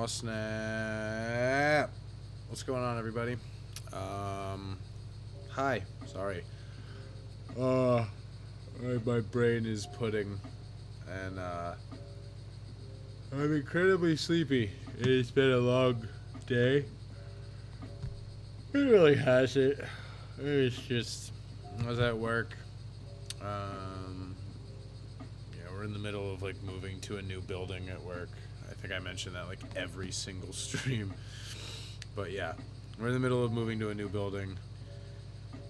snap. What's going on, everybody? Hi. Sorry. My brain is pudding, and I'm incredibly sleepy. It's been a long day. It really hasn't. It's just, I was at work. We're in the middle of like moving to a new building at work. I think I mentioned that like every single stream. But yeah, we're in the middle of moving to a new building.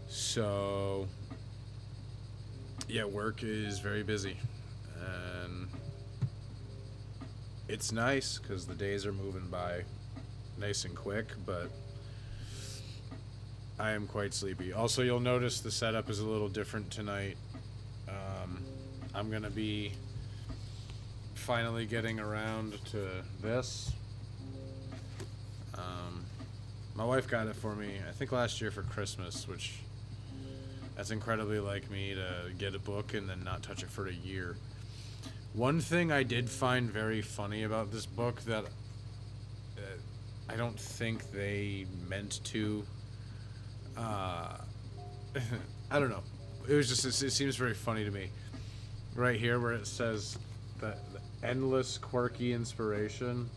So yeah, work is very busy. And it's nice because the days are moving by nice and quick, but I am quite sleepy. Also, you'll notice the setup is a little different tonight. I'm gonna be finally getting around to this. My wife got it for me, I think last year for Christmas, which that's incredibly like me to get a book and then not touch it for a year. One thing I did find very funny about this book that I don't think they meant to. I don't know. It was just, it seems very funny to me. Right here where it says the endless quirky inspiration.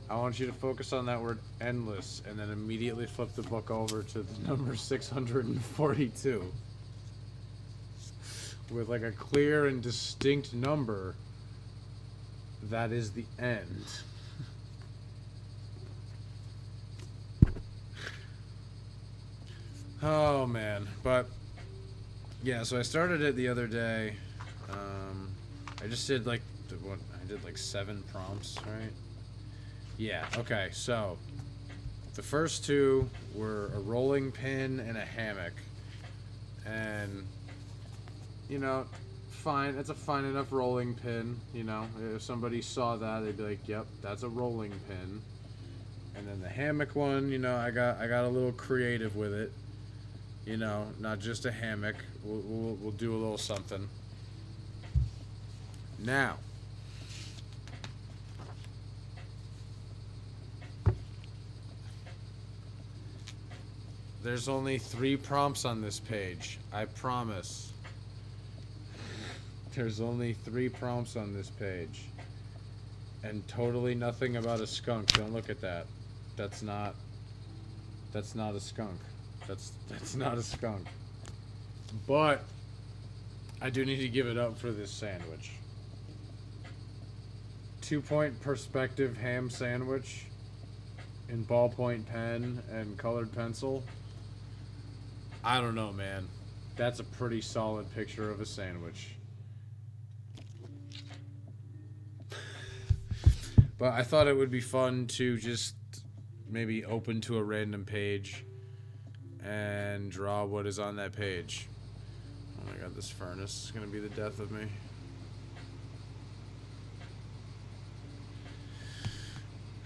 I want you to focus on that word endless and then immediately flip the book over to the number 642. With like a clear and distinct number that is the end. Oh man, but yeah, so I started it the other day. I just did like what I did like 7 prompts, right? Yeah, okay. So the first 2 were a rolling pin and a hammock. And you know, fine, it's a fine enough rolling pin, you know. If somebody saw that, they'd be like, "Yep, that's a rolling pin." And then the hammock one, you know, I got a little creative with it. You know, not just a hammock. We'll do a little something. Now, there's only 3 prompts on this page. I promise. There's only 3 prompts on this page. And totally nothing about a skunk. Don't look at that. That's not a skunk. That's not a skunk. But I do need to give it up for this sandwich. 2-point perspective ham sandwich in ballpoint pen and colored pencil. I don't know, man. That's a pretty solid picture of a sandwich. But I thought it would be fun to just maybe open to a random page and draw what is on that page. Oh my god, this furnace is gonna be the death of me.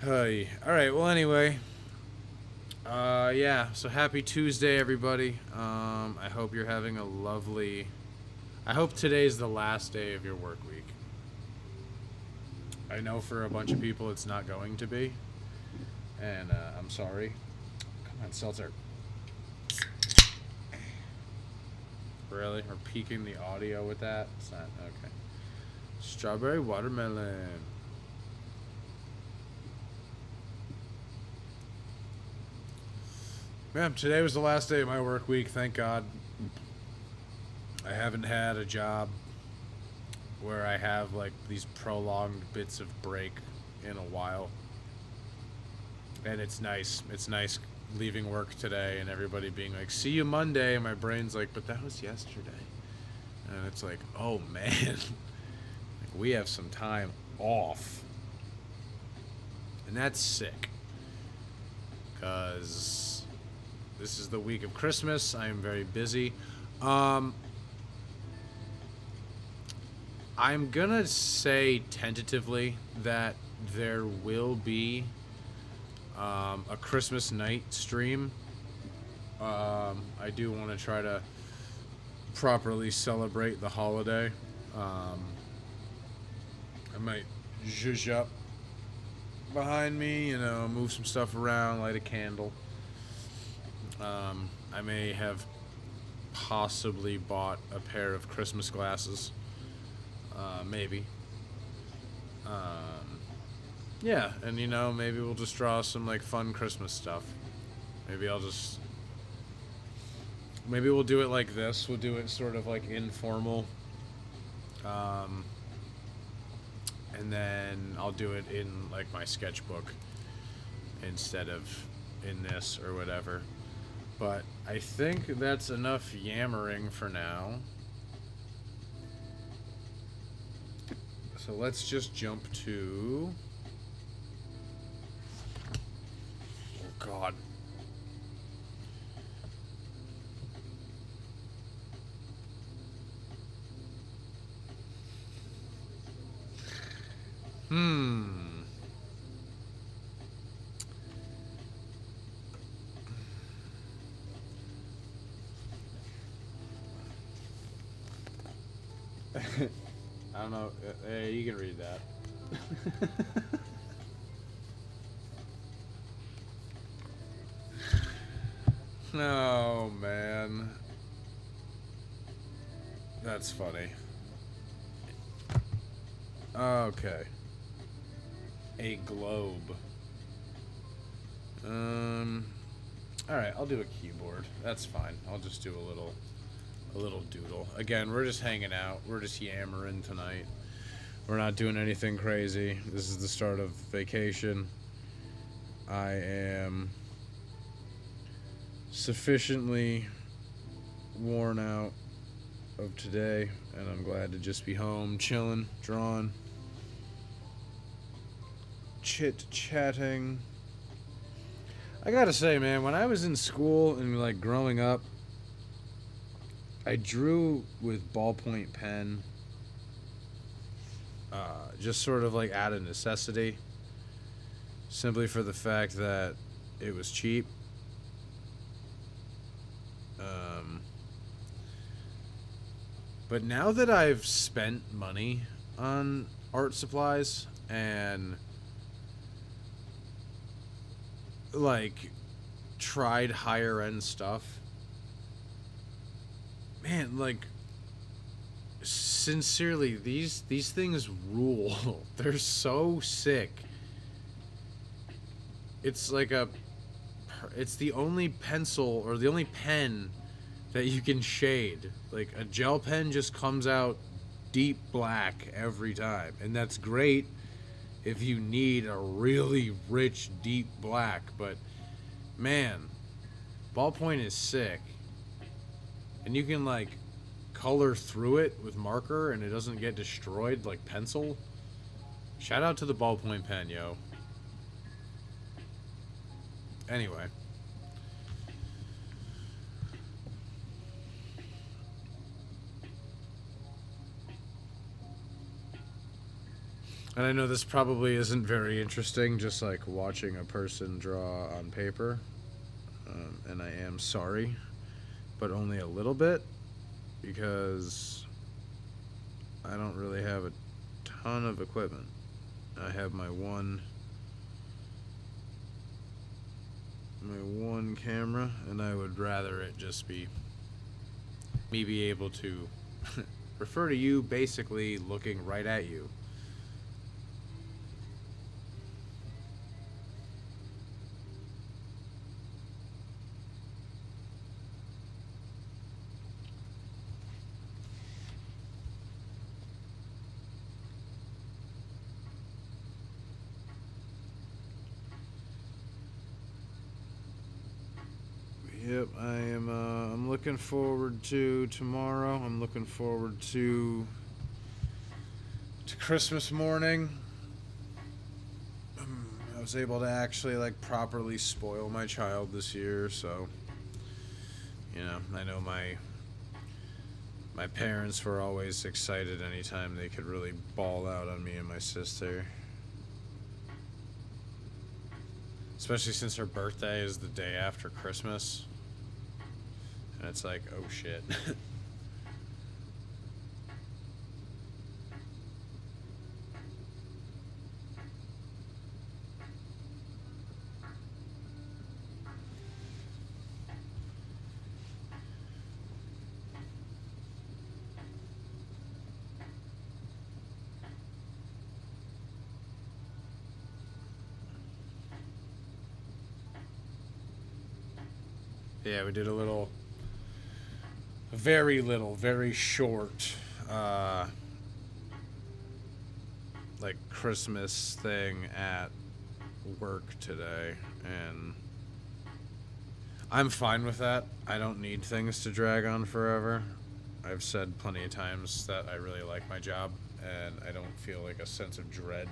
Hey. Alright, well anyway. Yeah, so happy Tuesday, everybody. I hope you're having a lovely... I hope today's the last day of your work week. I know for a bunch of people it's not going to be. And I'm sorry. Come on, Seltzer. Really? We're peaking the audio with that? It's not... Okay. Strawberry watermelon. Man, today was the last day of my work week, thank God. I haven't had a job where I have like these prolonged bits of break in a while. And it's nice. It's nice leaving work today and everybody being like, "See you Monday." And my brain's like, "But that was yesterday." And it's like, oh man. Like, we have some time off. And that's sick. Because this is the week of Christmas. I am very busy. I'm gonna say tentatively that there will be a Christmas night stream. I do want to try to properly celebrate the holiday. I might zhuzh up behind me, you know, move some stuff around, light a candle. I may have possibly bought a pair of Christmas glasses. Maybe. Yeah, and you know, maybe we'll just draw some like fun Christmas stuff. Maybe I'll just. Maybe we'll do it like this. We'll do it sort of like informal. And then I'll do it in like my sketchbook instead of in this or whatever. But I think that's enough yammering for now. So let's just jump to... Oh God. I don't know. Hey, you can read that. Oh, man. That's funny. Okay. A globe. Alright, I'll do a keyboard. That's fine. I'll just do a little doodle. Again, we're just hanging out. We're just yammering tonight. We're not doing anything crazy. This is the start of vacation. I am sufficiently worn out of today, and I'm glad to just be home, chilling, drawing, chit-chatting. I gotta say, man, when I was in school and like growing up, I drew with ballpoint pen, just sort of like out of necessity, simply for the fact that it was cheap. But now that I've spent money on art supplies and like tried higher end stuff, man, like sincerely, these things rule. They're so sick. It's like it's the only pencil or the only pen that you can shade. Like a gel pen just comes out deep black every time, and that's great if you need a really rich deep black, but man, ballpoint is sick. And you can like color through it with marker and it doesn't get destroyed like pencil. Shout out to the ballpoint pen, yo. Anyway. And I know this probably isn't very interesting, just like watching a person draw on paper. And I am sorry, but only a little bit, because I don't really have a ton of equipment. I have my one camera, and I would rather it just be me be able to refer to you basically looking right at you. Yep, I'm looking forward to tomorrow. I'm looking forward to Christmas morning. I was able to actually like properly spoil my child this year, so you know, I know my parents were always excited anytime they could really ball out on me and my sister. Especially since her birthday is the day after Christmas. And it's like, oh shit. Yeah, we did very little, very short, like Christmas thing at work today, and I'm fine with that. I don't need things to drag on forever. I've said plenty of times that I really like my job, and I don't feel like a sense of dread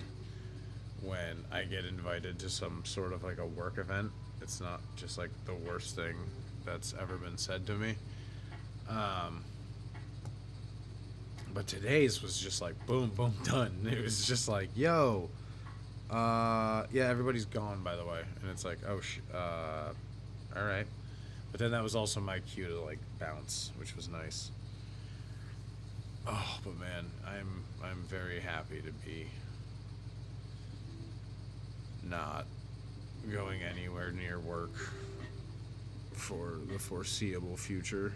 when I get invited to some sort of like a work event. It's not just like the worst thing that's ever been said to me. But today's was just like boom, boom, done. It was just like, yo, yeah, everybody's gone, by the way, and it's like, oh, all right. But then that was also my cue to like bounce, which was nice. Oh, but man, I'm very happy to be not going anywhere near work for the foreseeable future.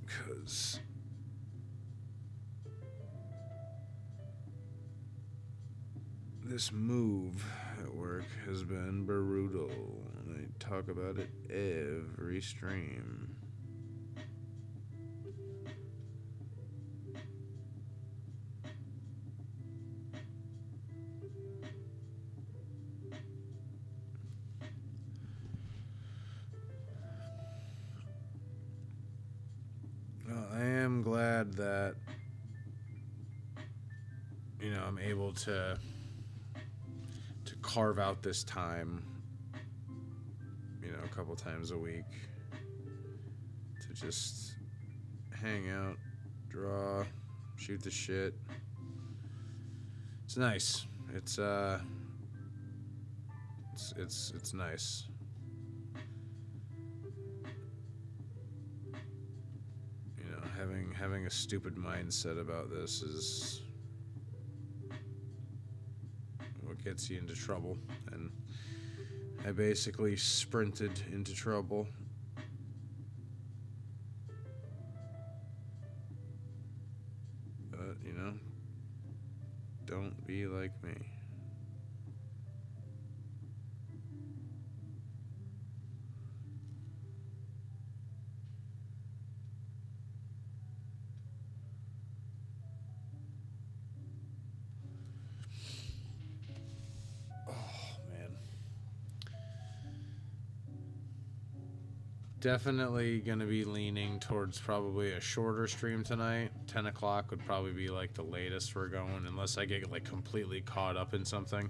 Because this move at work has been brutal, and I talk about it every stream. Well, I am glad that, you know, I'm able to carve out this time, you know, a couple times a week to just hang out, draw, shoot the shit. It's nice. It's nice. You know, having a stupid mindset about this is what gets you into trouble, and I basically sprinted into trouble. But, you know, don't be like me. Definitely gonna be leaning towards probably a shorter stream tonight. 10 o'clock would probably be like the latest we're going, unless I get like completely caught up in something.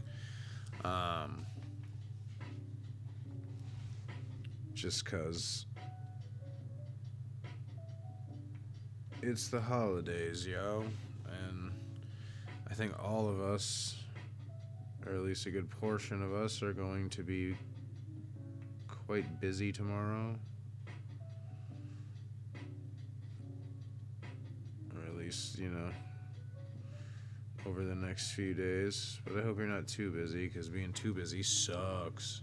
Just cause it's the holidays, yo, and I think all of us, or at least a good portion of us, are going to be quite busy tomorrow. You know, over the next few days, but I hope you're not too busy, because being too busy sucks.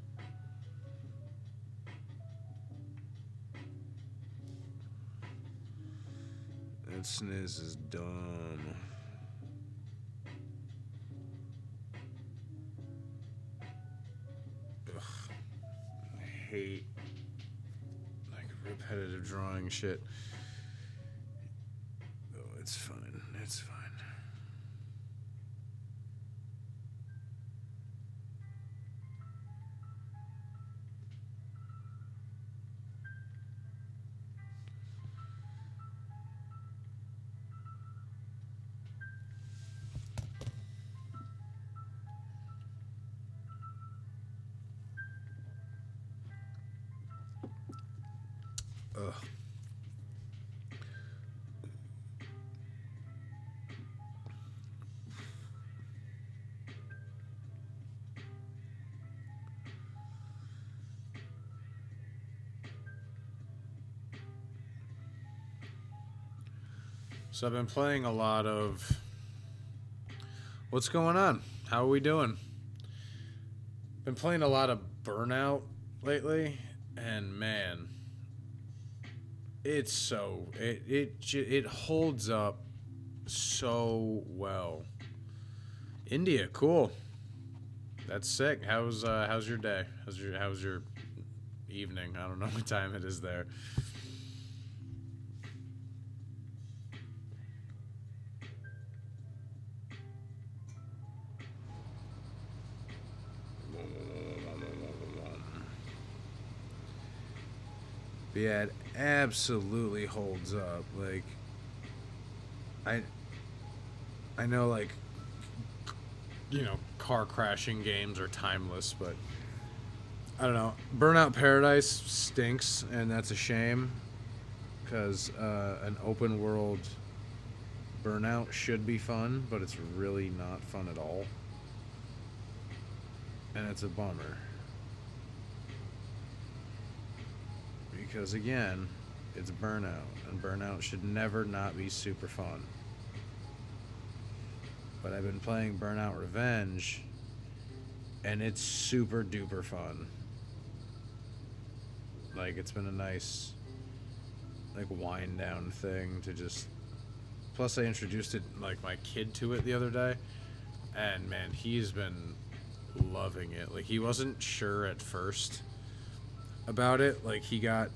That sniz is dumb. Ugh. I hate like repetitive drawing shit. It's fine. It's fine. Ugh. So I've been playing a lot of... What's going on? How are we doing? Been playing a lot of Burnout lately, and man, it's so... It holds up so well. India, cool. That's sick. How's your day? How's your evening? I don't know what time it is there. But yeah, it absolutely holds up. Like I I know like car crashing games are timeless, but I don't know. Burnout Paradise stinks, and that's a shame because an open world Burnout should be fun, but it's really not fun at all, and it's a bummer because again, it's Burnout, and Burnout should never not be super fun. But I've been playing Burnout Revenge, and it's super duper fun. Like, it's been a nice, like, wind down thing to just. Plus, I introduced it, like, my kid to it the other day, and man, he's been loving it. Like, he wasn't sure at first about it. Like, he got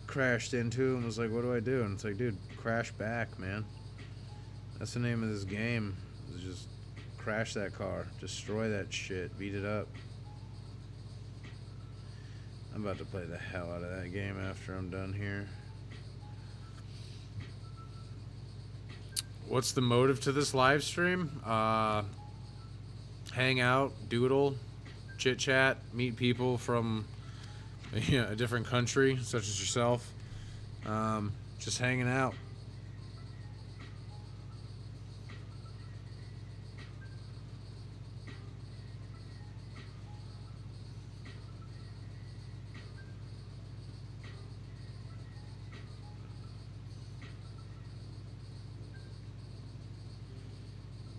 crashed into and was like, what do I do? And it's like, dude, crash back, man. That's the name of this game. Is just crash that car, destroy that shit, beat it up. I'm about to play the hell out of that game after I'm done here. What's the motive to this live stream? Hang out, doodle, chit chat, meet people from a different country, such as yourself. Just hanging out.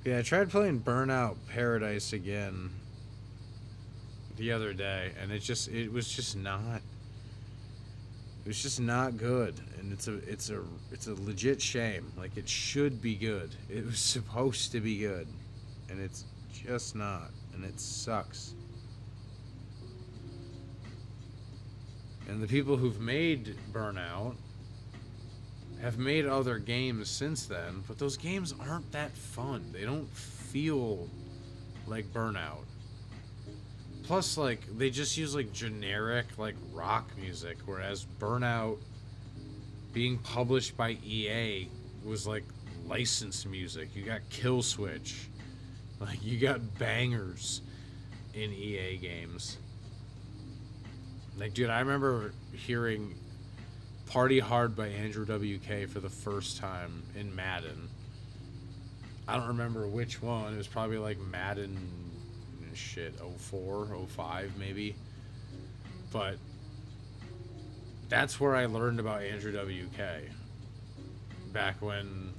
Yeah, I tried playing Burnout Paradise again the other day, and it was just not good, and it's a legit shame. Like, it should be good. It was supposed to be good, and it's just not, and it sucks. And the people who've made Burnout have made other games since then, but those games aren't that fun. They don't feel like Burnout. Plus, like, they just use, like, generic, like, rock music, whereas Burnout, being published by EA, was, like, licensed music. You got Kill Switch. Like, you got bangers in EA games. Like, dude, I remember hearing Party Hard by Andrew WK for the first time in Madden. I don't remember which one. It was probably like Madden 04, 05 maybe. But that's where I learned about Andrew WK. Back when,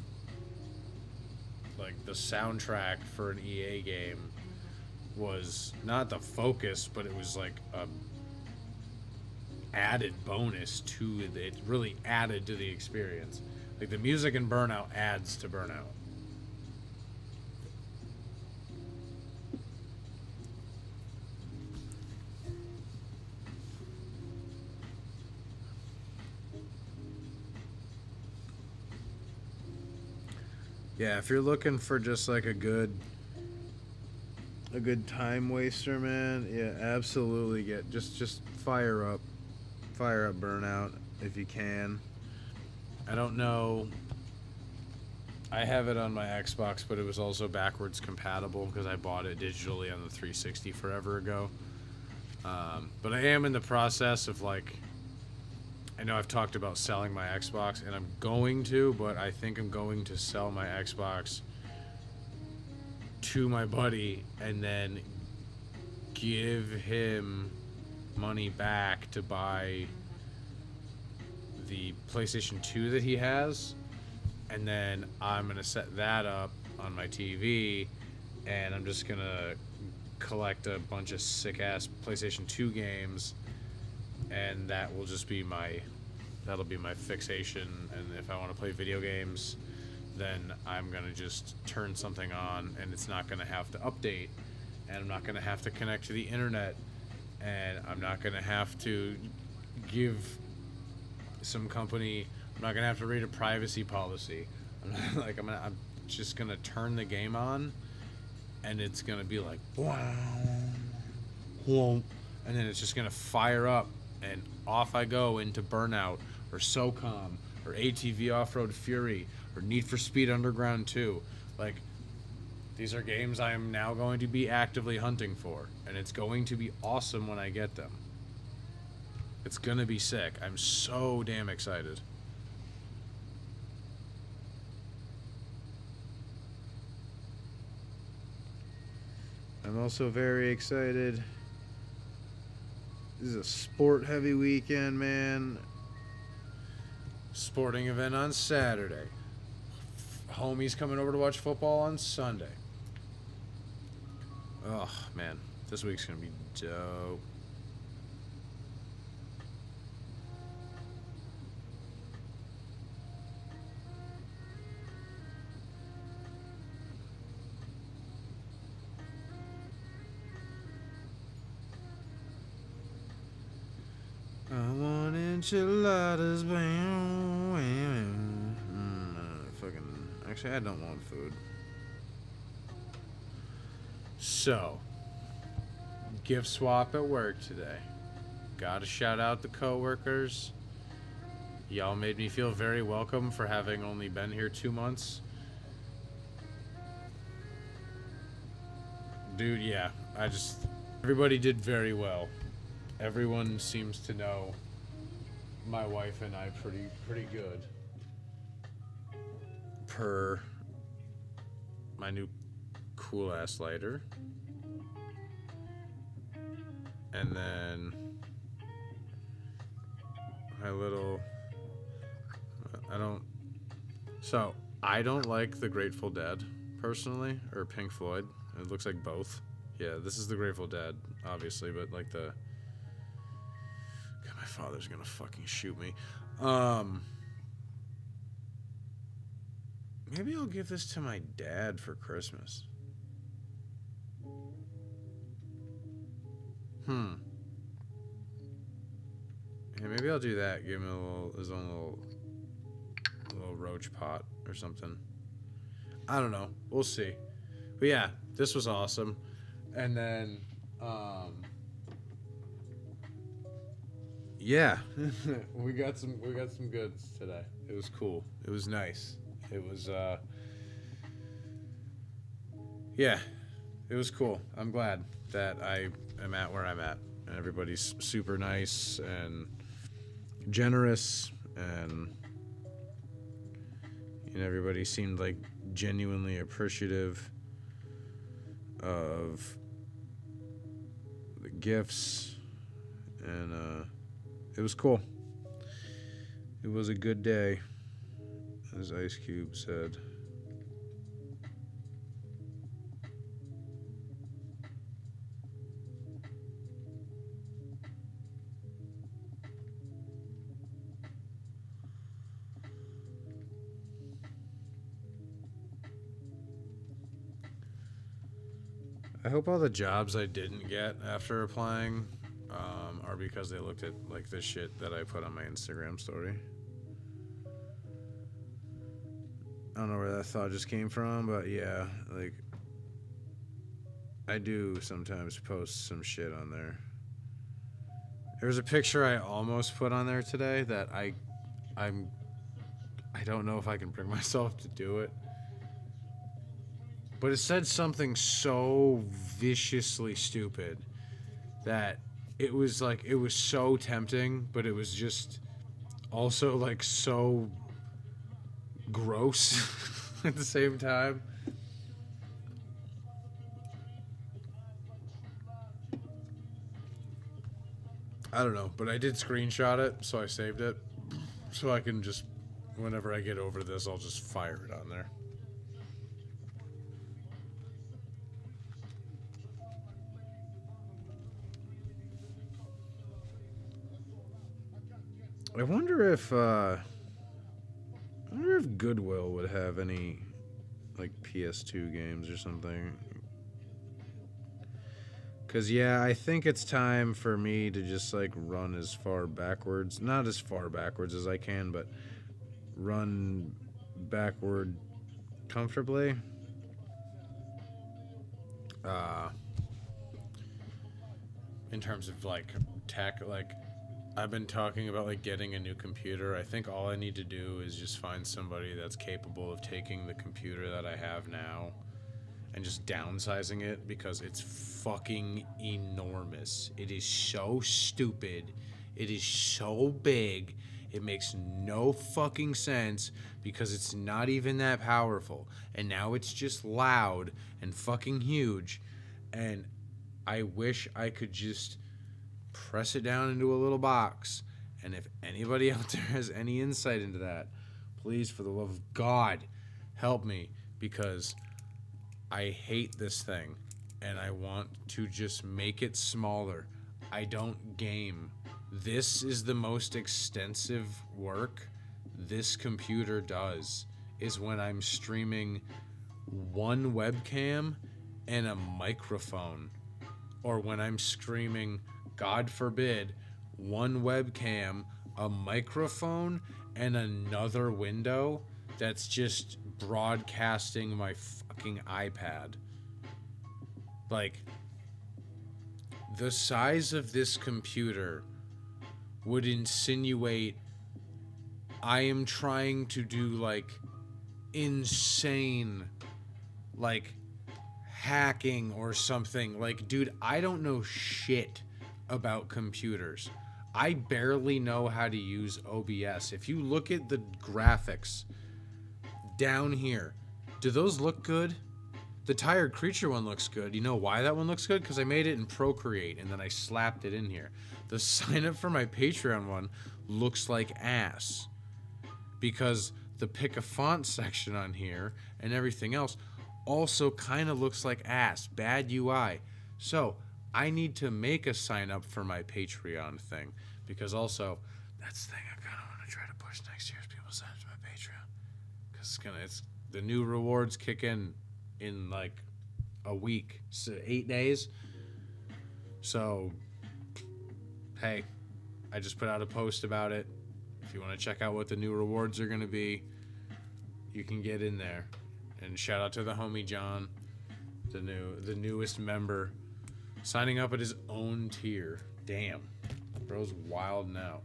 like, the soundtrack for an EA game was not the focus, but it was like a added bonus to it. It really added to the experience. Like, the music in Burnout adds to Burnout. Yeah, if you're looking for just like a good time waster, man, yeah, absolutely just fire up Burnout if you can. I don't know. I have it on my Xbox, but it was also backwards compatible because I bought it digitally on the 360 forever ago. But I am in the process of, like, I know I've talked about selling my Xbox, and I'm going to, but I think I'm going to sell my Xbox to my buddy and then give him money back to buy the PlayStation 2 that he has, and then I'm gonna set that up on my TV, and I'm just gonna collect a bunch of sick-ass PlayStation 2 games, and that'll be my fixation. And if I want to play video games, then I'm going to just turn something on and it's not going to have to update, and I'm not going to have to connect to the internet, and I'm not going to have to give some company, I'm not going to have to read a privacy policy. I'm just going to turn the game on, and it's going to be like, wow, and then it's just going to fire up, and off I go into Burnout, or SOCOM, or ATV Off-Road Fury, or Need for Speed Underground 2. Like, these are games I am now going to be actively hunting for, and it's going to be awesome when I get them. It's going to be sick. I'm so damn excited. I'm also very excited. This is a sport-heavy weekend, man. Sporting event on Saturday. Homies coming over to watch football on Sunday. Oh, man. This week's going to be dope. I want enchiladas, Actually, I don't want food. So, gift swap at work today. Gotta shout out the coworkers. Y'all made me feel very welcome for having only been here 2 months. Dude, yeah. Everybody did very well. Everyone seems to know my wife and I pretty good. Per my new cool ass lighter. And then my little, I don't like the Grateful Dead personally, or Pink Floyd. It looks like both. Yeah, this is the Grateful Dead, obviously, but like God, my father's gonna fucking shoot me. Maybe I'll give this to my dad for Christmas. Yeah, maybe I'll do that. Give him his own little roach pot or something. I don't know. We'll see. But yeah, this was awesome. And then, yeah, we got some goods today. It was cool. It was nice. It was, yeah, it was cool. I'm glad that I am at where I'm at. And everybody's super nice and generous, and everybody seemed like genuinely appreciative of the gifts, and it was cool. It was a good day, as Ice Cube said. I hope all the jobs I didn't get after applying are because they looked at like this shit that I put on my Instagram story. I don't know where that thought just came from, but yeah, like I do sometimes post some shit on there. There's a picture I almost put on there today that I don't know if I can bring myself to do it. But it said something so viciously stupid that it was so tempting, but it was just also like so gross at the same time. I don't know, but I did screenshot it, so I saved it. So I can just, whenever I get over this, I'll just fire it on there. I wonder if I wonder if Goodwill would have any, like, PS2 games or something. Because, yeah, I think it's time for me to just, like, run as far backwards. Not as far backwards as I can, but run backward comfortably. In terms of, like, tech, like, I've been talking about, like, getting a new computer. I think all I need to do is just find somebody that's capable of taking the computer that I have now and just downsizing it, because it's fucking enormous. It is so stupid. It is so big. It makes no fucking sense because it's not even that powerful. And now it's just loud and fucking huge. And I wish I could just press it down into a little box. And if anybody out there has any insight into that, please, for the love of God, help me, because I hate this thing and I want to just make it smaller. I don't game. This is the most extensive work this computer does, is when I'm streaming one webcam and a microphone, or when I'm streaming, God forbid, one webcam, a microphone, and another window that's just broadcasting my fucking iPad. Like, the size of this computer would insinuate I am trying to do, like, insane, like, hacking or something. Like, dude, I don't know shit about computers. I barely know how to use OBS. If you look at the graphics down here, do those look good? The Tired Creature one looks good. You know why that one looks good? Because I made it in Procreate and then I slapped it in here. The sign up for my Patreon one looks like ass, because the pick a font section on here and everything else also kind of looks like ass. Bad UI. So I need to make a sign up for my Patreon thing, because also that's the thing I kind of want to try to push next year is people sign up to my Patreon, because it's the new rewards kick in like a week, so 8 days. So hey, I just put out a post about it. If you want to check out what the new rewards are going to be, you can get in there. And shout out to the homie John, the newest member, signing up at his own tier. Damn, bro's wild now.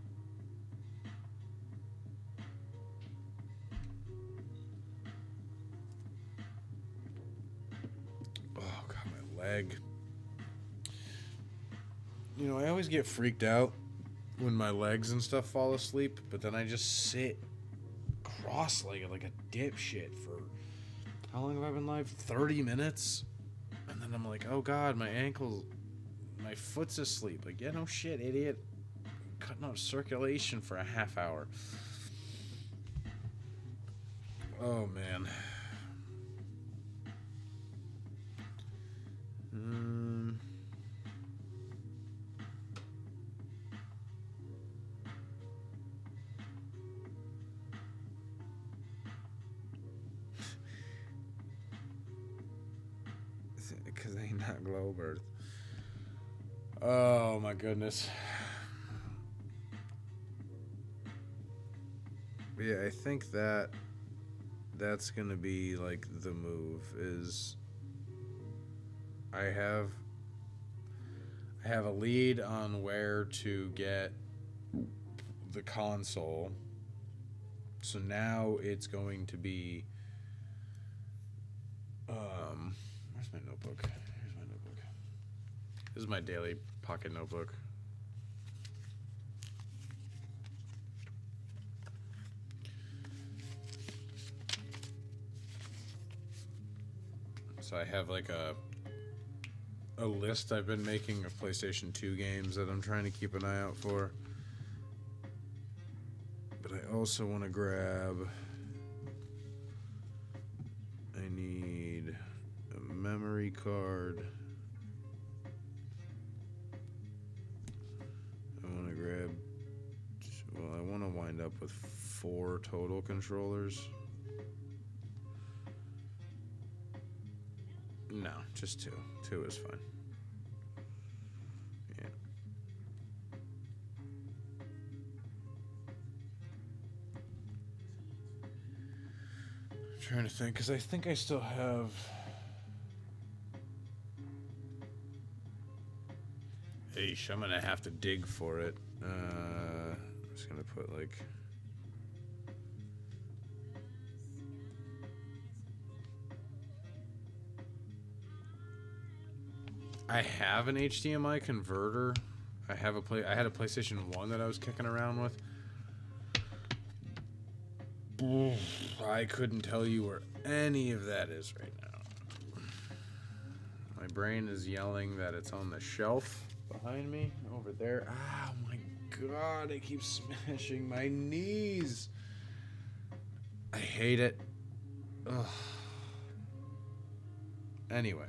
Oh god, my leg. You know, I always get freaked out when my legs and stuff fall asleep, but then I just sit cross-legged like a dipshit for, how long have I been live? 30 minutes? And then I'm like, oh god, my ankle, my foot's asleep. Like, yeah, no shit, idiot. Cutting out circulation for a half hour. Oh, man. Because they ain't not globe earth. Oh my goodness. Yeah, I think that's gonna be like the move. Is I have a lead on where to get the console. So now it's going to be where's my notebook? Here's my notebook. This is my daily pocket notebook. So I have like a list I've been making of PlayStation 2 games that I'm trying to keep an eye out for. But I also want to grab, I need a memory card. I want to grab Well, I want to wind up with 4 total controllers. No, just 2. 2 is fine. Yeah. I'm trying to think, because I think I still have... Eesh, I'm going to have to dig for it. I'm just going to put, like... I have an HDMI converter. I had a PlayStation 1 that I was kicking around with. I couldn't tell you where any of that is right now. My brain is yelling that it's on the shelf behind me over there. Oh my god, it keeps smashing my knees. I hate it. Ugh. Anyway.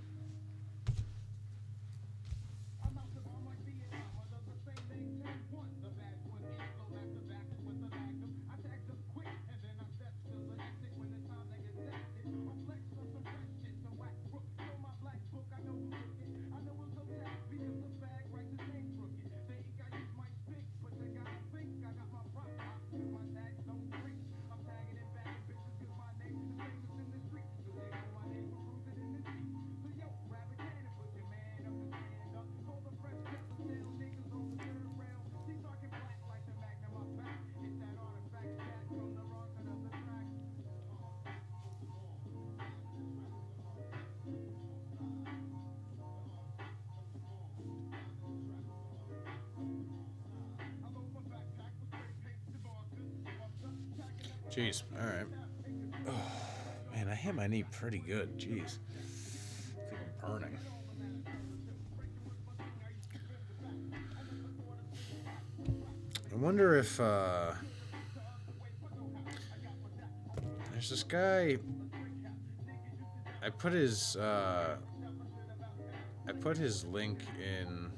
Jeez, alright. Oh, man, I hit my knee pretty good. Jeez. I think I'm burning. I wonder if, there's this guy... I put his link in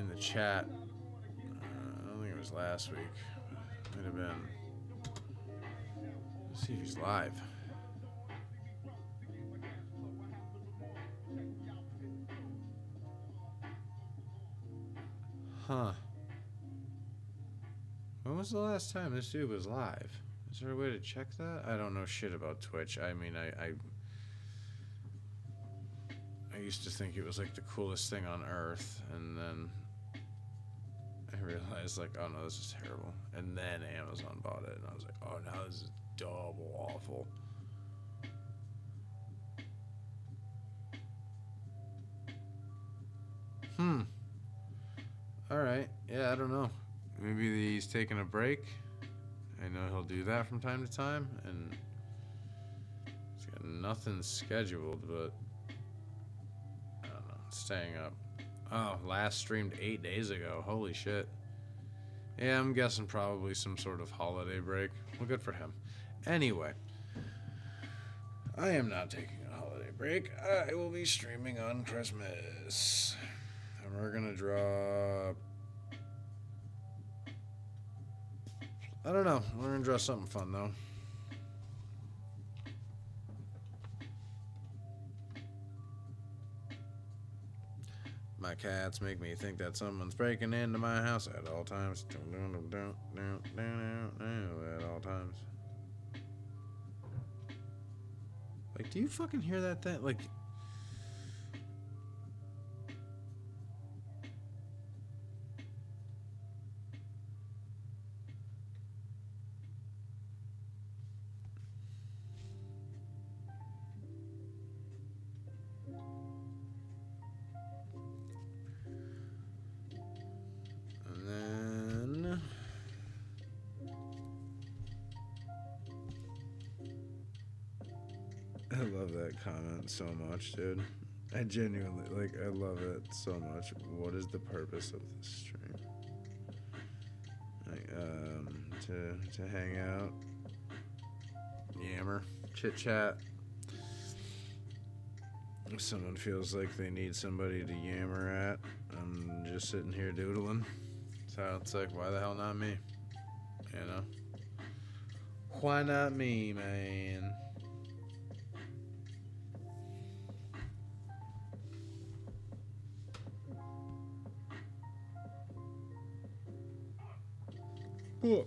the chat. I don't think it was last week. Might have been. Let's see if he's live. Huh. When was the last time this dude was live? Is there a way to check that? I don't know shit about Twitch. I mean, I used to think it was like the coolest thing on earth, and then I realized, like, oh no, this is terrible. And then Amazon bought it, and I was like, oh, now this is double awful. Alright, yeah, I don't know. Maybe he's taking a break. I know he'll do that from time to time, and he's got nothing scheduled, but I don't know, staying up. Oh, last streamed 8 days ago. Holy shit. Yeah, I'm guessing probably some sort of holiday break. Well, good for him. Anyway, I am not taking a holiday break. I will be streaming on Christmas. And we're gonna draw... I don't know. We're gonna draw something fun, though. My cats make me think that someone's breaking into my house at all times. At all times. Like, do you fucking hear that thing? Like... I love that comment so much, dude. I genuinely, like, I love it so much. What is the purpose of this stream? Like, to hang out, yammer, chit chat. If someone feels like they need somebody to yammer at, I'm just sitting here doodling. So it's like, why the hell not me? You know? Why not me, man? Ooh.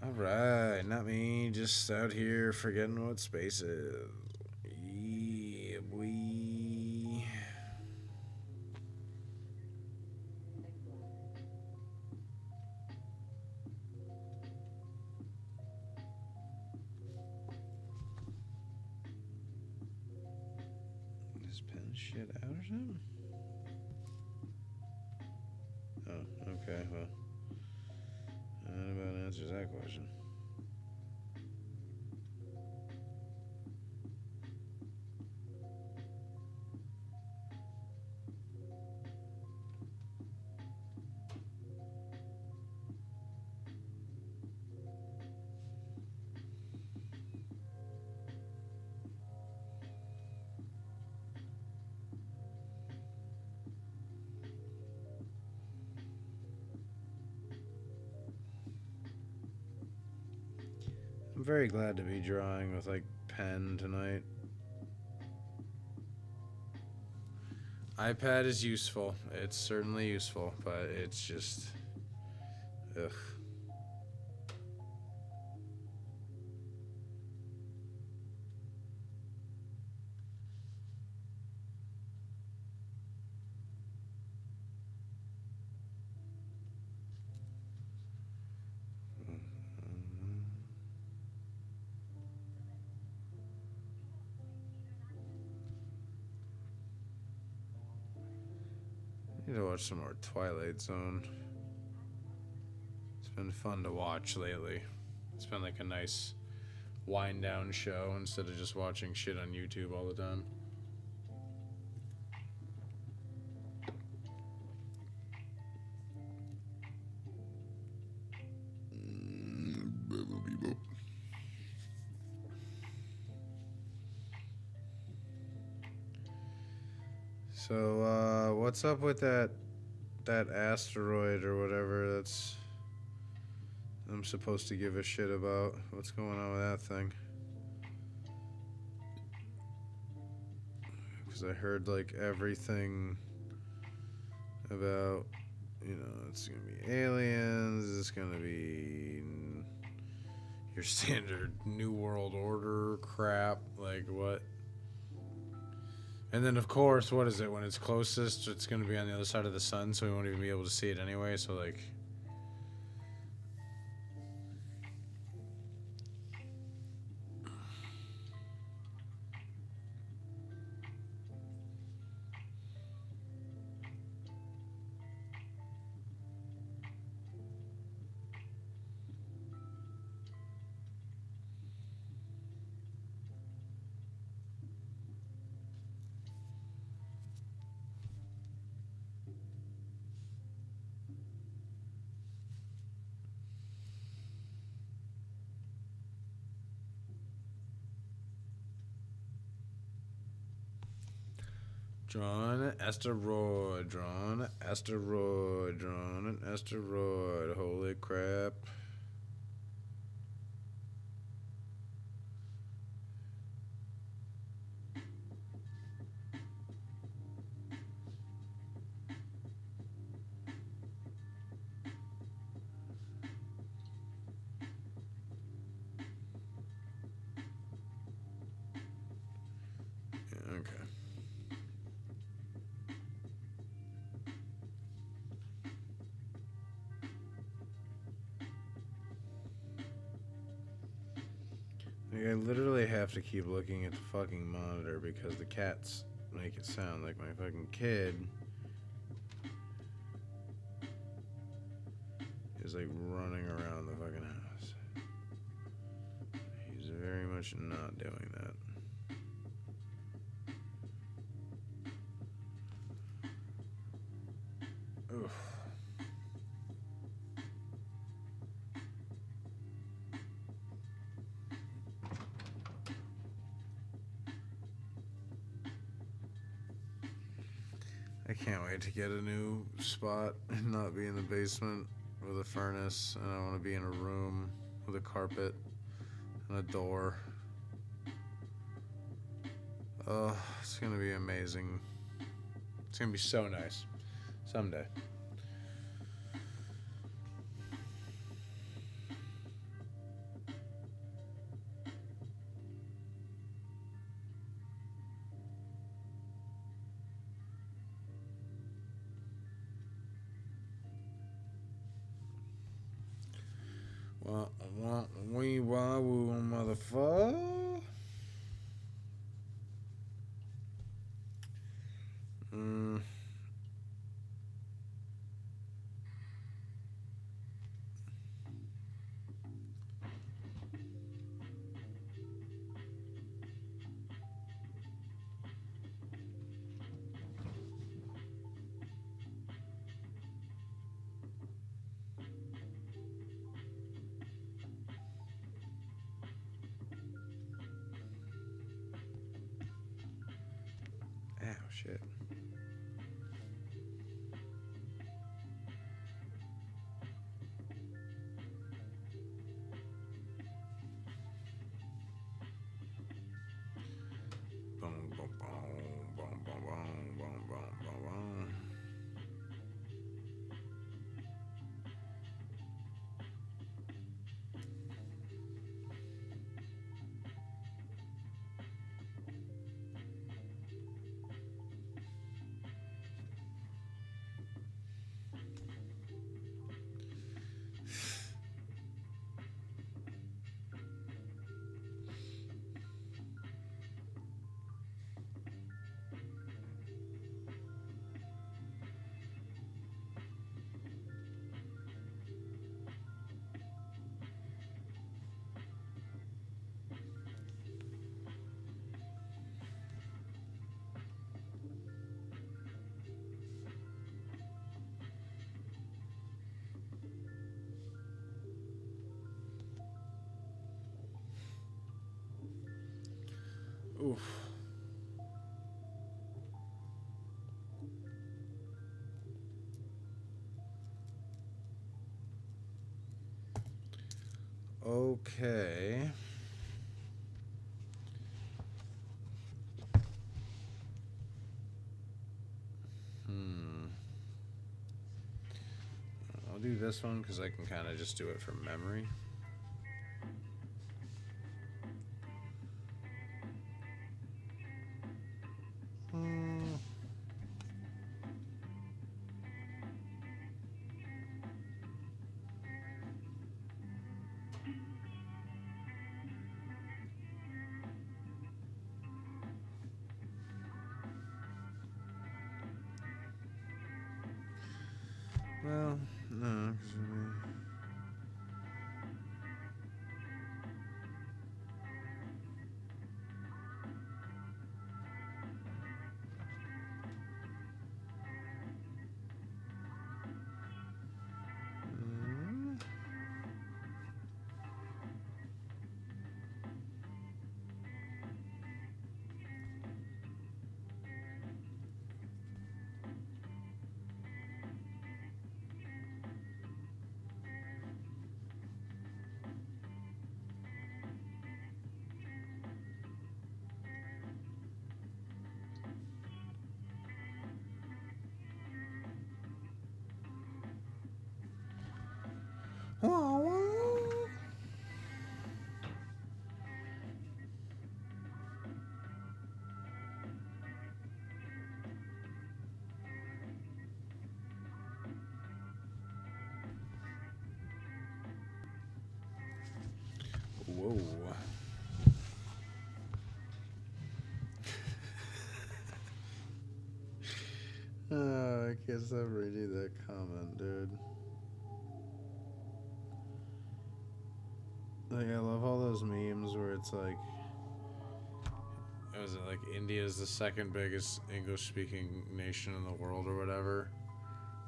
Alright, not me, just out here forgetting what space is. Yeah, boy. Is pen shit out or something? Oh, okay, well. That about answers that question. I'm very glad to be drawing with, like, pen tonight. iPad is useful. It's certainly useful, but it's just... Ugh. I need to watch some more Twilight Zone. It's been fun to watch lately. It's been like a nice wind down show instead of just watching shit on YouTube all the time. So, what's up with that asteroid or whatever that's I'm supposed to give a shit about? What's going on with that thing? Because I heard like everything about, you know, it's gonna be aliens, it's gonna be your standard New World Order crap, like what? And then, of course, what is it? When it's closest, it's going to be on the other side of the sun, so we won't even be able to see it anyway. So, like... Drawn an asteroid, drawn an asteroid, drawn an asteroid. Holy crap. Okay. Like, I literally have to keep looking at the fucking monitor because the cats make it sound like my fucking kid is like running around the fucking house. He's very very much not doing that. Oof. I can't wait to get a new spot and not be in the basement with a furnace, and I want to be in a room with a carpet and a door. Oh, it's gonna be amazing. It's gonna be so nice someday. We wahoo, motherfucker. Ow, shit. Boom, boom, boom, boom, boom, boom, boom, boom, boom, boom. Oof. Okay. I'll do this one because I can kind of just do it from memory. Well, no, whoa. I can't stop reading that comment, dude. Like, I love all those memes where it's like, was it like India's the second biggest English speaking nation in the world or whatever,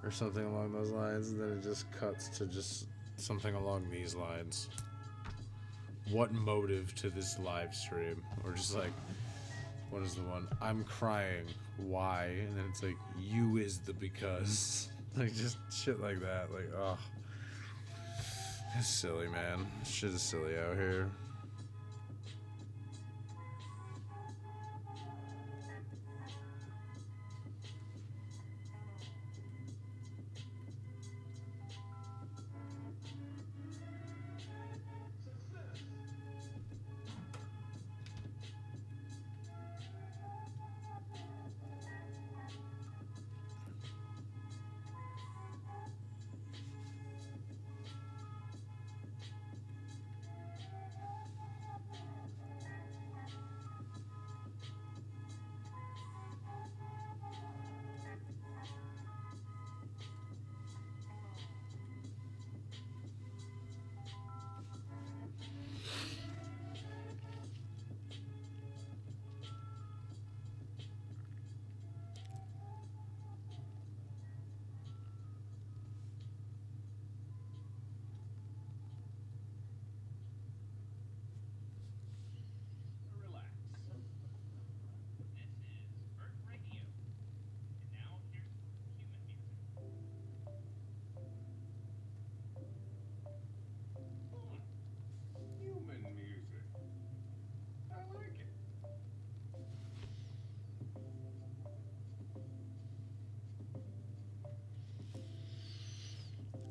or something along those lines, and then it just cuts to just something along these lines. What motive to this live stream? Or just like, what is the one? I'm crying. Why? And then it's like, you is the because. Like, just shit like that. Like, oh. It's silly, man. Shit is silly out here.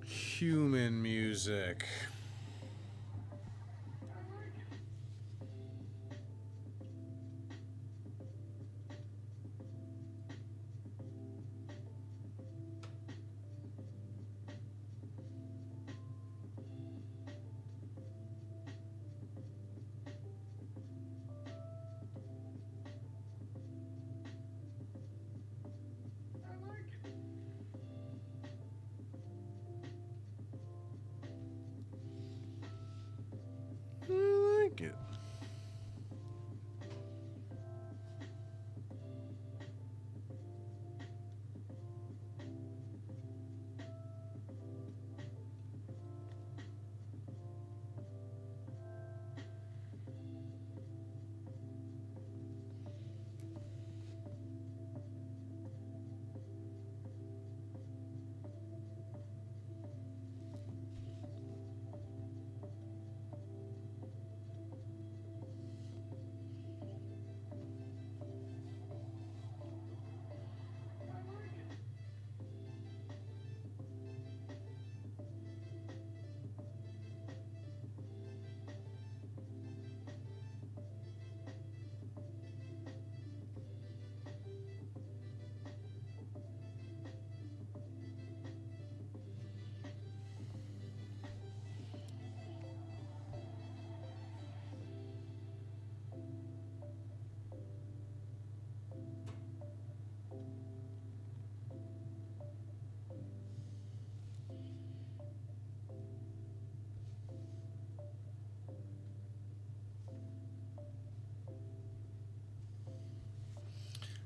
Human music. I like it.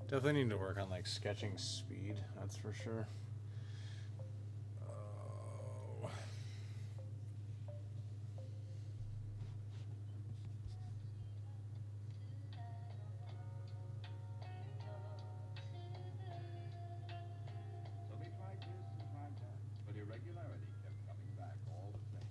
Definitely need to work on like sketching speed, that's for sure. Oh. So we tried this and tried that, but irregularity kept coming back all the same.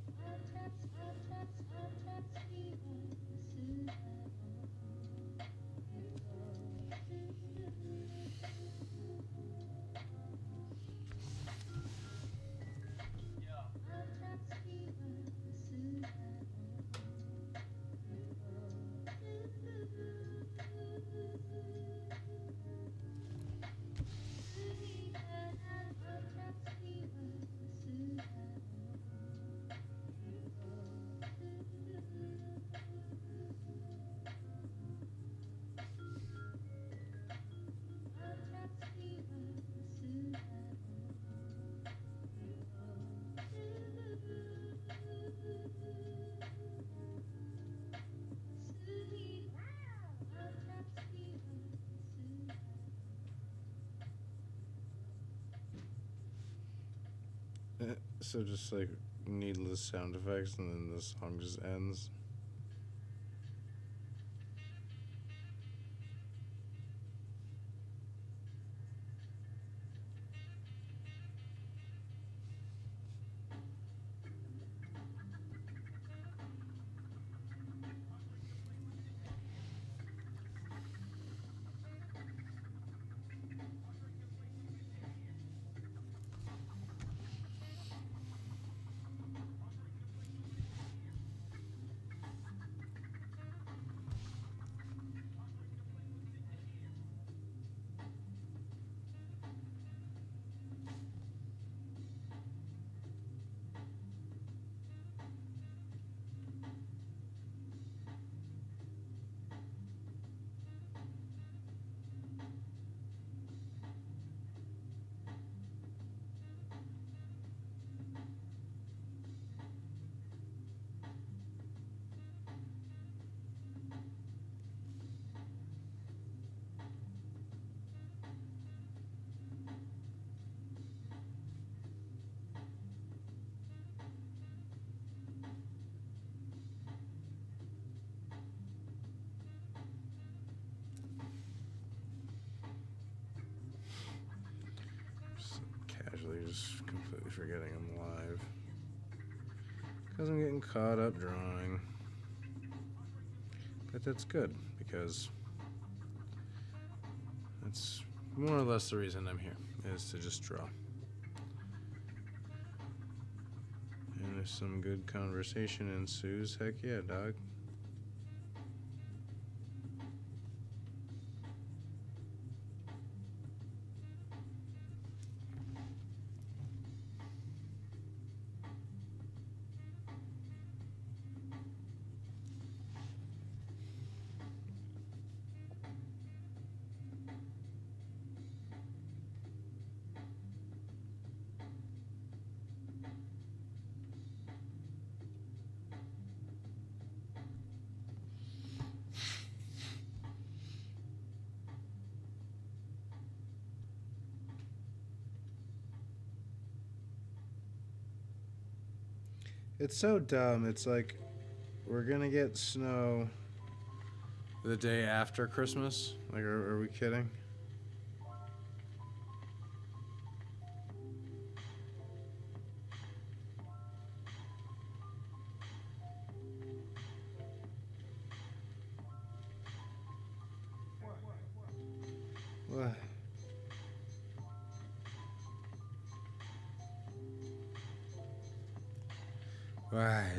So just like needless sound effects, and then the song just ends. Casually just completely forgetting I'm live. Because I'm getting caught up drawing. But that's good, because that's more or less the reason I'm here, is to just draw. And if some good conversation ensues, heck yeah, dog. It's so dumb. It's like we're gonna get snow the day after Christmas. Like, are we kidding? What? Why?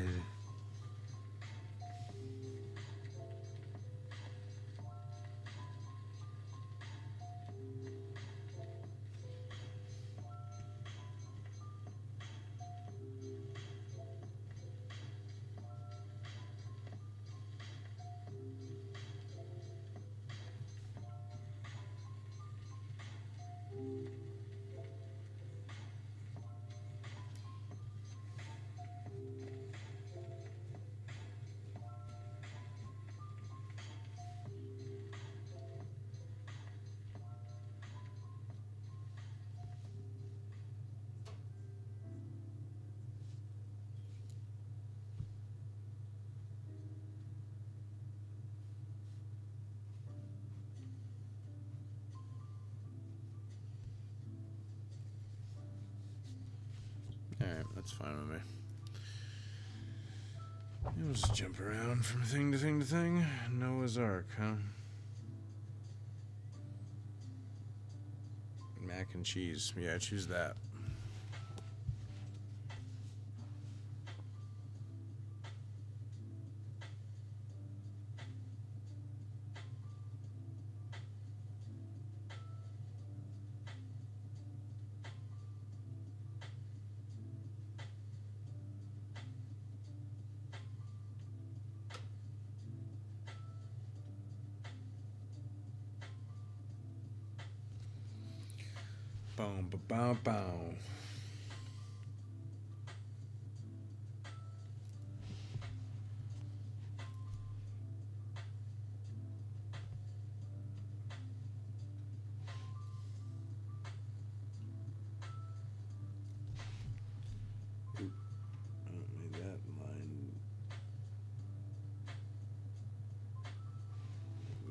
Alright, that's fine with me. We'll just jump around from thing to thing to thing. Noah's Ark, huh? Mac and cheese. Yeah, choose that. Boom, ba bow, bow.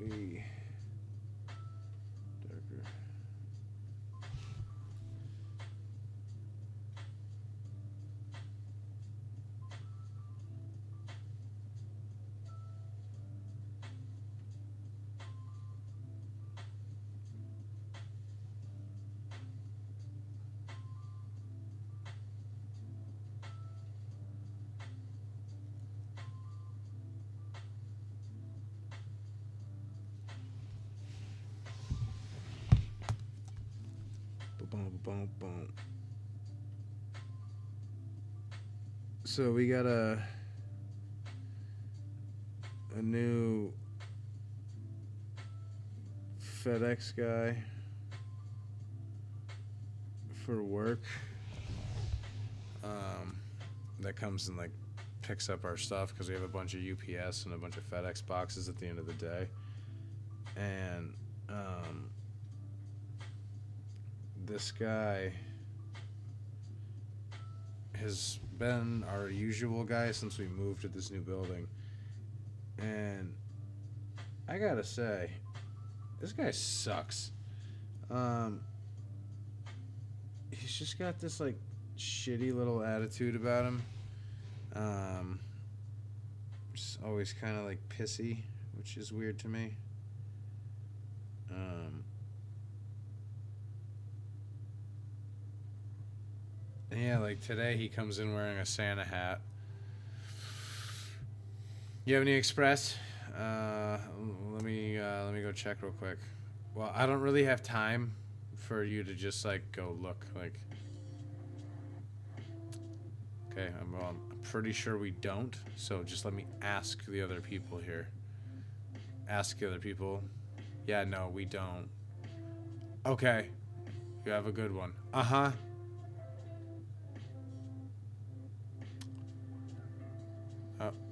way darker. Boom, boom, boom. So we got a new FedEx guy for work. That comes and like picks up our stuff because we have a bunch of UPS and a bunch of FedEx boxes at the end of the day. And this guy has been our usual guy since we moved to this new building. And I gotta say, this guy sucks. He's just got this like shitty little attitude about him. Just always kind of like pissy, which is weird to me. Yeah, like today he comes in wearing a Santa hat. You have any express? Let me go check real quick. Well, I don't really have time for you to just like go look like. Okay, I'm pretty sure we don't. So just let me ask the other people here. Ask the other people. Yeah, no, we don't. Okay, you have a good one. Uh-huh.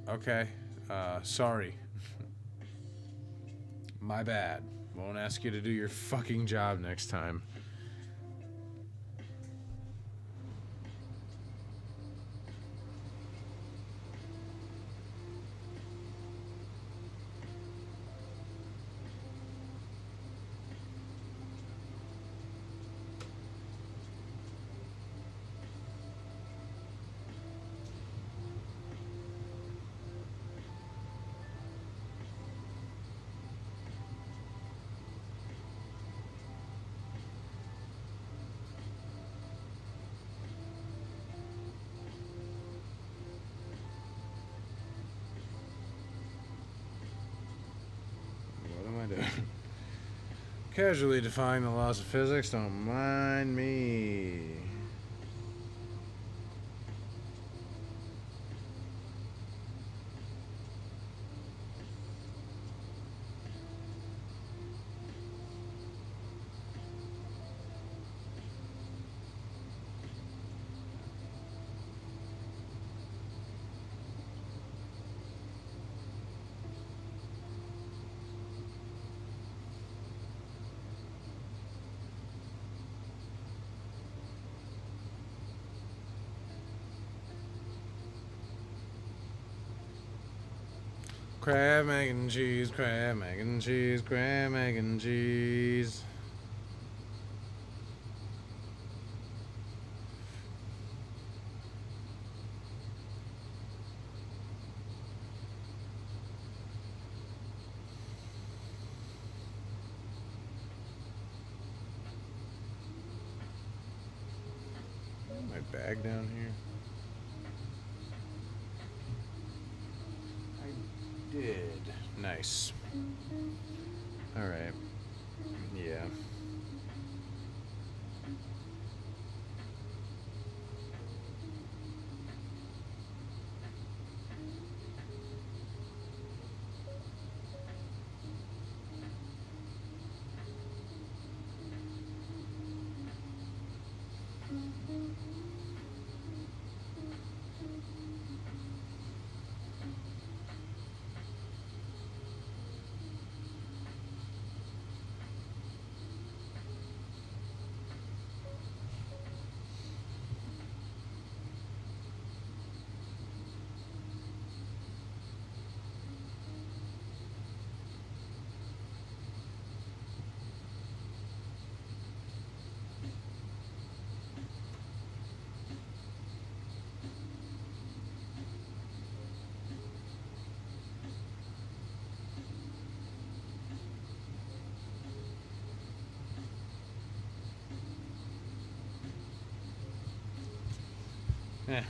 Okay. Sorry. My bad. Won't ask you to do your fucking job next time. Casually defying the laws of physics, don't mind me. Crab, mac and cheese, crab, mac and cheese, crab, mac and cheese. My bag down here. I did. Nice. All right. Yeah.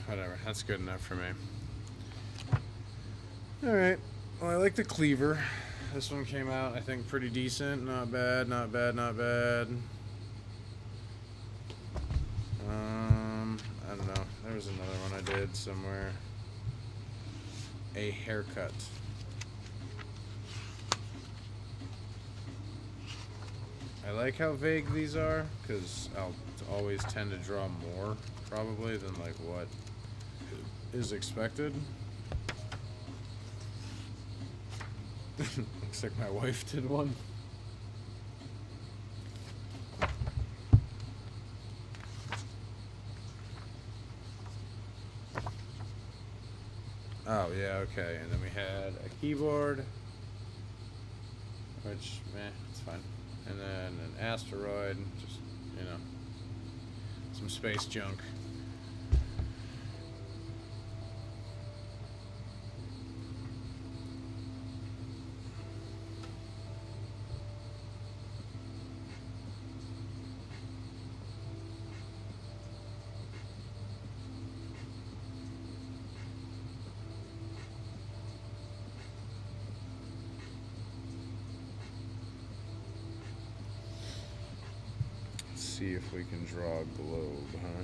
Whatever. That's good enough for me. Alright. Well, I like the cleaver. This one came out, I think, pretty decent. Not bad, not bad, not bad. I don't know. There was another one I did somewhere. A haircut. I like how vague these are, because I'll always tend to draw more, probably, than like what is expected. Looks like my wife did one. Oh, yeah, okay. And then we had a keyboard, which, it's fine. And then an asteroid, just, you know, some space junk. See if we can draw a globe, huh?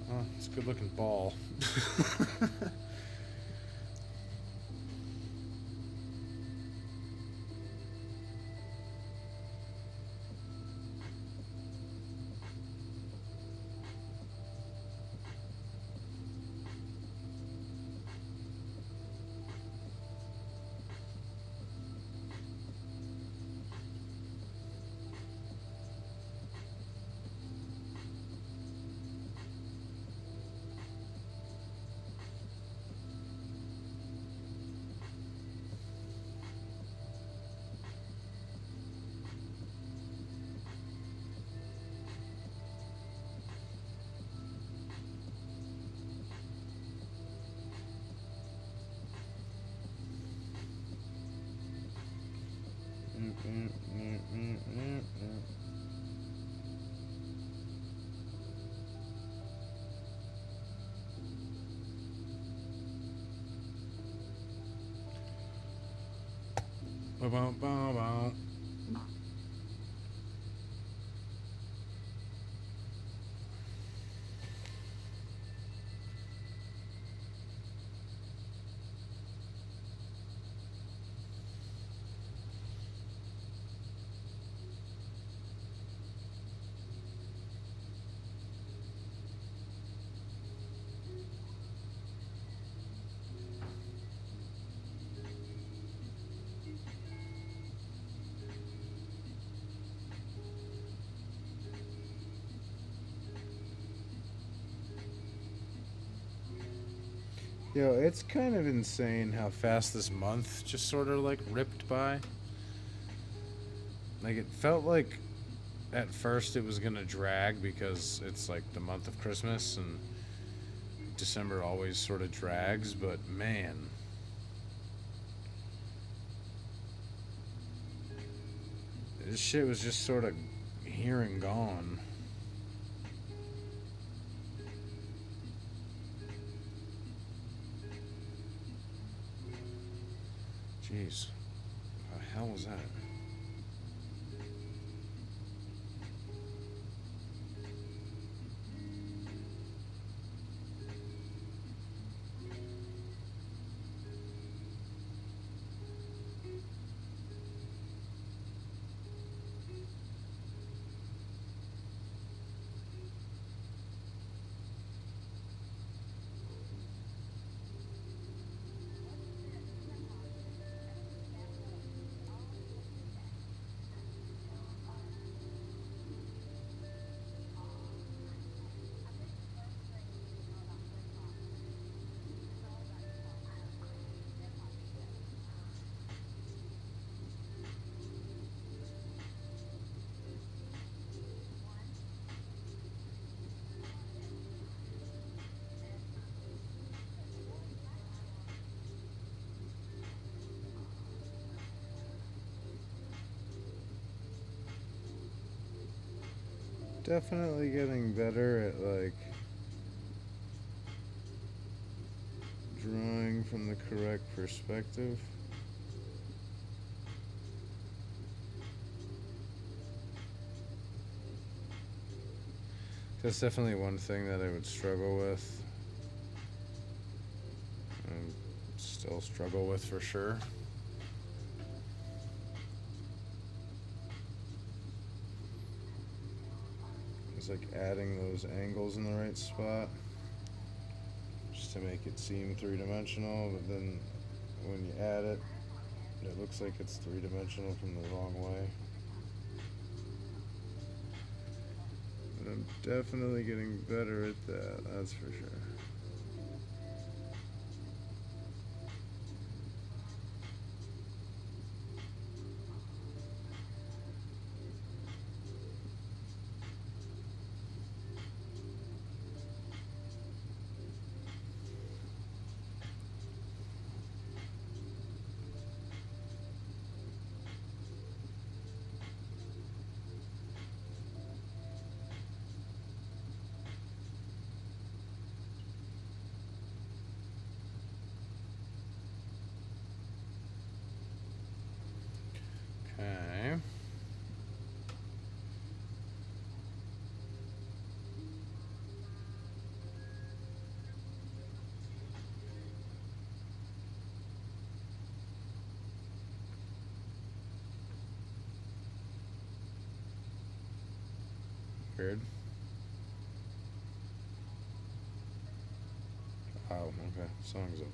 Oh, it's a good looking ball. Ba-bum-ba-bum. Yo, it's kind of insane how fast this month just sort of like ripped by. Like, it felt like at first it was gonna drag because it's like the month of Christmas and December always sort of drags, but man. This shit was just sort of here and gone. Jeez. What the hell was that? Definitely getting better at like drawing from the correct perspective. That's definitely one thing that I would struggle with. And still struggle with for sure. It's like adding those angles in the right spot just to make it seem three-dimensional, but then when you add it, it looks like it's three-dimensional from the wrong way. But I'm definitely getting better at that, that's for sure. Okay. Weird. Oh, okay. Song's over.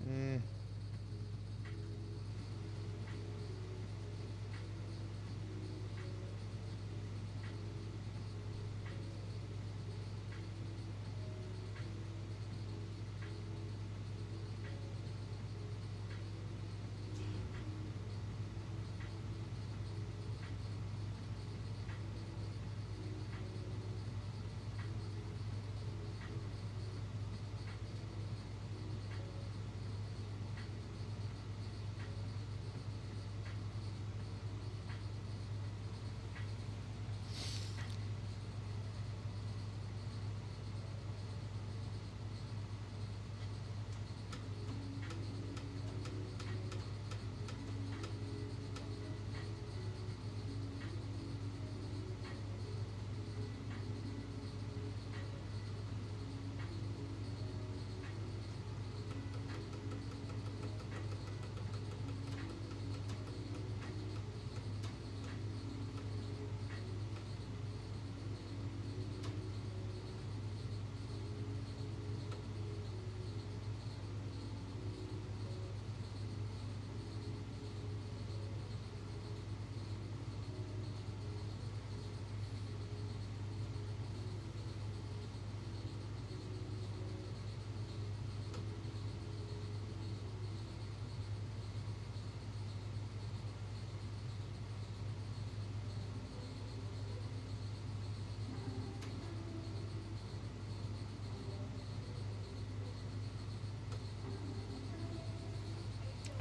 Mm.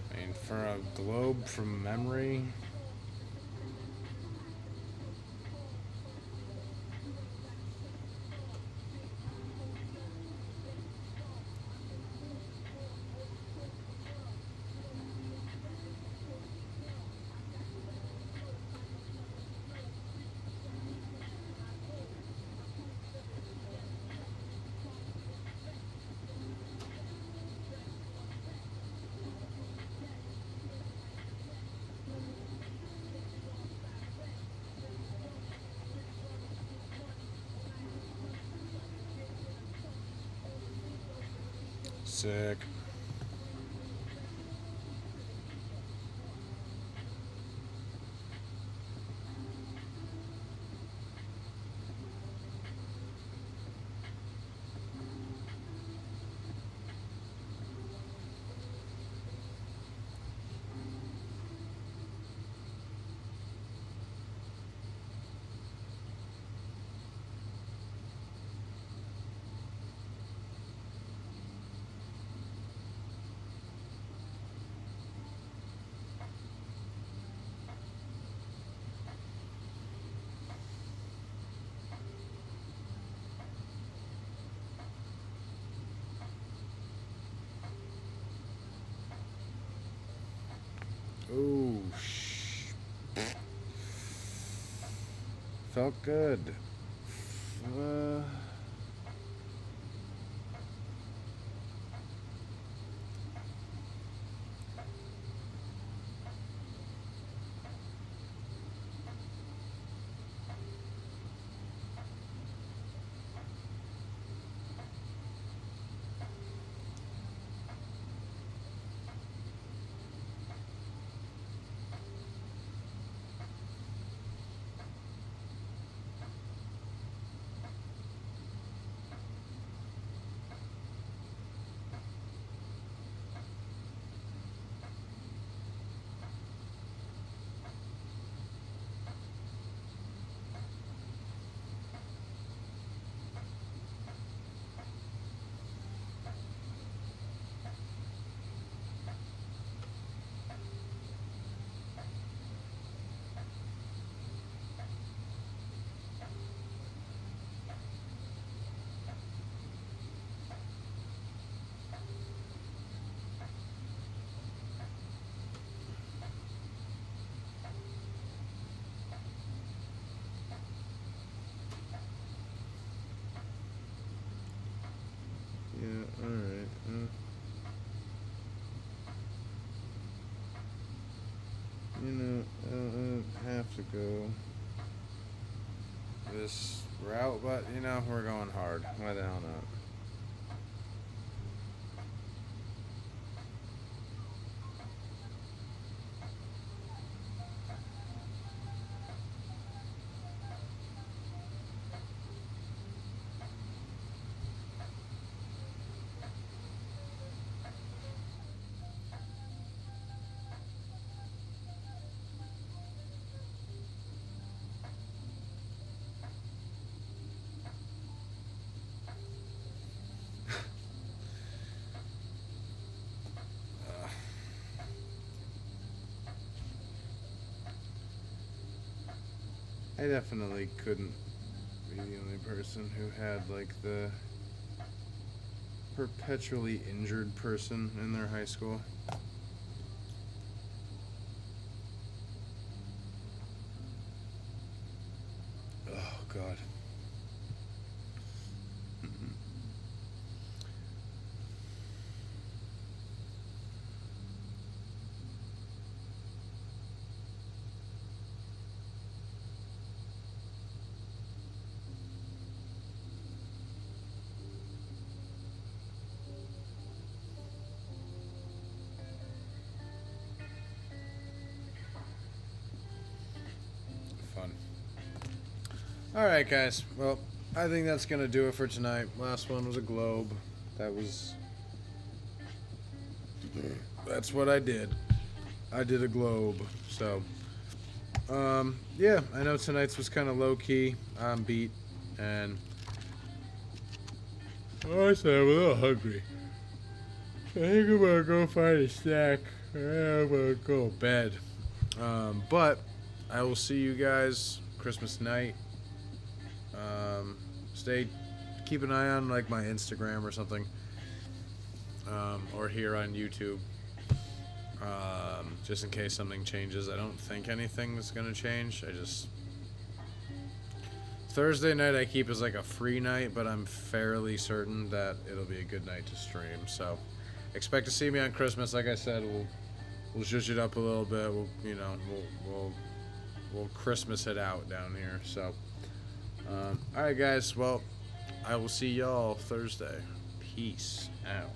I mean, for a globe from memory, sick. Felt good. Uh, yeah, alright. I don't have to go this route, but, we're going hard. Why the hell not? I definitely couldn't be the only person who had, like, the perpetually injured person in their high school. Oh, God. Fun. Alright, guys. Well, I think that's going to do it for tonight. Last one was a globe. That's what I did. I did a globe. So, yeah, I know tonight's was kind of low-key. I'm beat, and honestly, I'm a little hungry. I think I'm gonna go find a snack. I'm gonna go to bed. But I will see you guys Christmas night. Keep an eye on, like, my Instagram or something, or here on YouTube, just in case something changes. I don't think anything is gonna change. Thursday night I keep as like a free night, but I'm fairly certain that it'll be a good night to stream. So expect to see me on Christmas. Like I said, we'll zhuzh it up a little bit. We'll Christmas it out down here. So, all right, guys. Well, I will see y'all Thursday. Peace out.